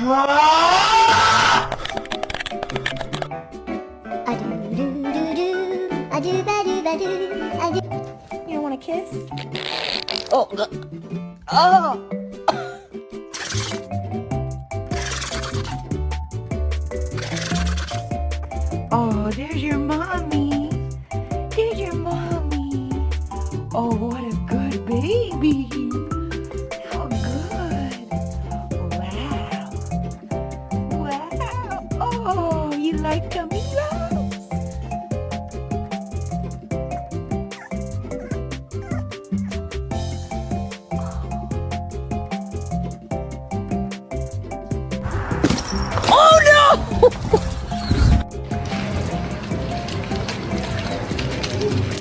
You don't want a kiss? Oh, oh. Oh, there's your mommy.